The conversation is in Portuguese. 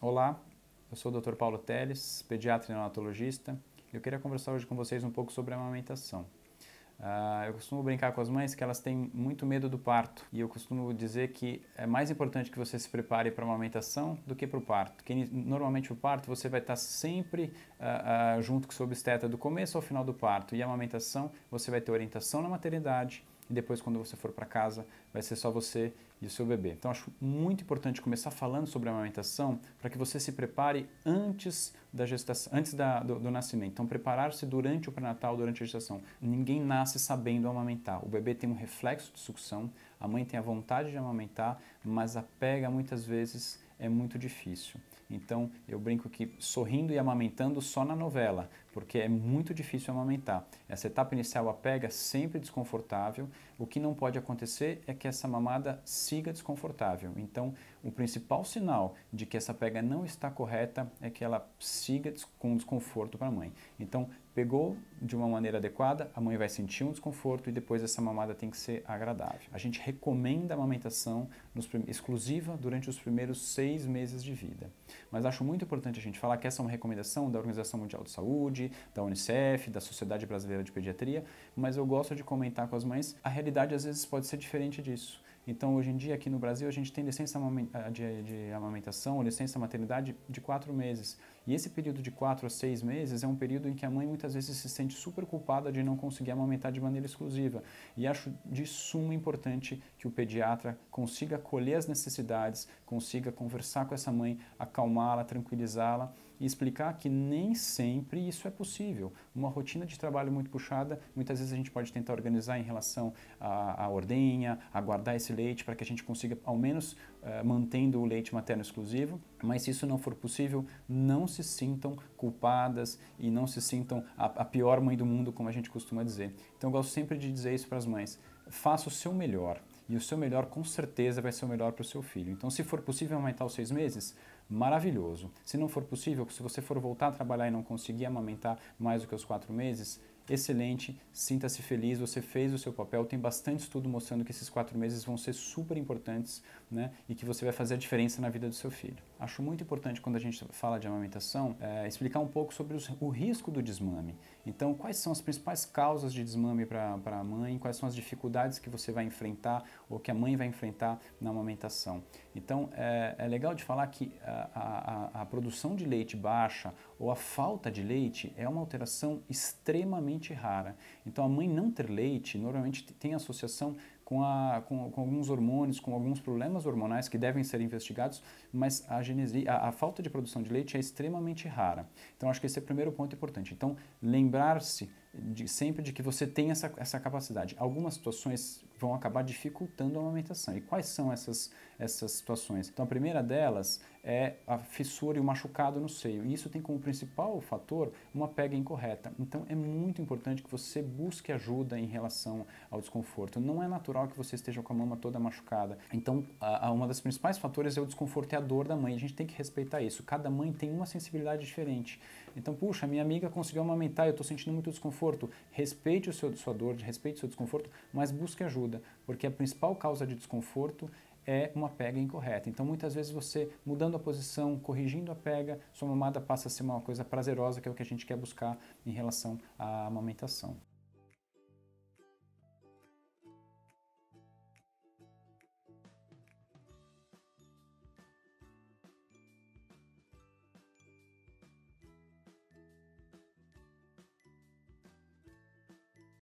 Olá, eu sou o Dr. Paulo Teles, pediatra e neonatologista. Eu queria conversar hoje com vocês um pouco sobre a amamentação. Eu costumo brincar com as mães que elas têm muito medo do parto e eu costumo dizer que é mais importante que você se prepare para a amamentação do que para o parto. Porque normalmente o parto você vai estar sempre junto com o seu obstetra do começo ao final do parto, e a amamentação você vai ter orientação na maternidade e depois, quando você for para casa, vai ser só você e o seu bebê. Então acho muito importante começar falando sobre a amamentação para que você se prepare antes da gestação, antes do nascimento. Então preparar-se durante o pré-natal, durante a gestação. Ninguém nasce sabendo amamentar. O bebê tem um reflexo de sucção, a mãe tem a vontade de amamentar, mas a pega muitas vezes é muito difícil. Então eu brinco que sorrindo e amamentando só na novela, porque é muito difícil amamentar. Essa etapa inicial, a pega, é sempre desconfortável. O que não pode acontecer é que essa mamada siga desconfortável. Então o principal sinal de que essa pega não está correta é que ela siga com desconforto para a mãe. Então pegou de uma maneira adequada, a mãe vai sentir um desconforto e depois essa mamada tem que ser agradável. A gente recomenda a amamentação exclusiva durante os primeiros 6 meses de vida. Mas acho muito importante a gente falar que essa é uma recomendação da Organização Mundial de Saúde, da Unicef, da Sociedade Brasileira de Pediatria, mas eu gosto de comentar com as mães, a realidade às vezes pode ser diferente disso. Então, hoje em dia, aqui no Brasil, a gente tem licença de amamentação ou licença maternidade de 4 meses. E esse período de 4 a 6 meses é um período em que a mãe muitas vezes se sente super culpada de não conseguir amamentar de maneira exclusiva. E acho de suma importante que o pediatra consiga acolher as necessidades, consiga conversar com essa mãe, acalmá-la, tranquilizá-la e explicar que nem sempre isso é possível. Uma rotina de trabalho muito puxada, muitas vezes a gente pode tentar organizar em relação à ordenha, a guardar esse leite para que a gente consiga, ao menos, mantendo o leite materno exclusivo, mas se isso não for possível, não se sintam culpadas e não se sintam a pior mãe do mundo, como a gente costuma dizer. Então eu gosto sempre de dizer isso para as mães: faça o seu melhor. E o seu melhor, com certeza, vai ser o melhor para o seu filho. Então, se for possível amamentar os 6 meses, maravilhoso. Se não for possível, se você for voltar a trabalhar e não conseguir amamentar mais do que os 4 meses, excelente, sinta-se feliz, você fez o seu papel. Tem bastante estudo mostrando que esses 4 meses vão ser super importantes, né? E que você vai fazer a diferença na vida do seu filho. Acho muito importante, quando a gente fala de amamentação, explicar um pouco sobre o risco do desmame. Então, quais são as principais causas de desmame para a mãe, quais são as dificuldades que você vai enfrentar ou que a mãe vai enfrentar na amamentação. Então, é legal de falar que a produção de leite baixa ou a falta de leite é uma alteração extremamente rara. Então, a mãe não ter leite normalmente tem associação com alguns hormônios, com alguns problemas hormonais que devem ser investigados, mas a falta de produção de leite é extremamente rara. Então, acho que esse é o primeiro ponto importante. Então, lembrar-se sempre de que você tem essa capacidade. Algumas situações vão acabar dificultando a amamentação. E quais são essas situações? Então, a primeira delas é a fissura e o machucado no seio. E isso tem como principal fator uma pega incorreta. Então, é muito importante que você busque ajuda em relação ao desconforto. Não é natural que você esteja com a mama toda machucada. Então, uma das principais fatores é o desconforto e a dor da mãe. A gente tem que respeitar isso. Cada mãe tem uma sensibilidade diferente. Então, puxa, minha amiga conseguiu amamentar, eu estou sentindo muito desconforto. Respeite sua dor, respeite o seu desconforto, mas busque ajuda, porque a principal causa de desconforto é uma pega incorreta. Então, muitas vezes você, mudando a posição, corrigindo a pega, sua mamada passa a ser uma coisa prazerosa, que é o que a gente quer buscar em relação à amamentação.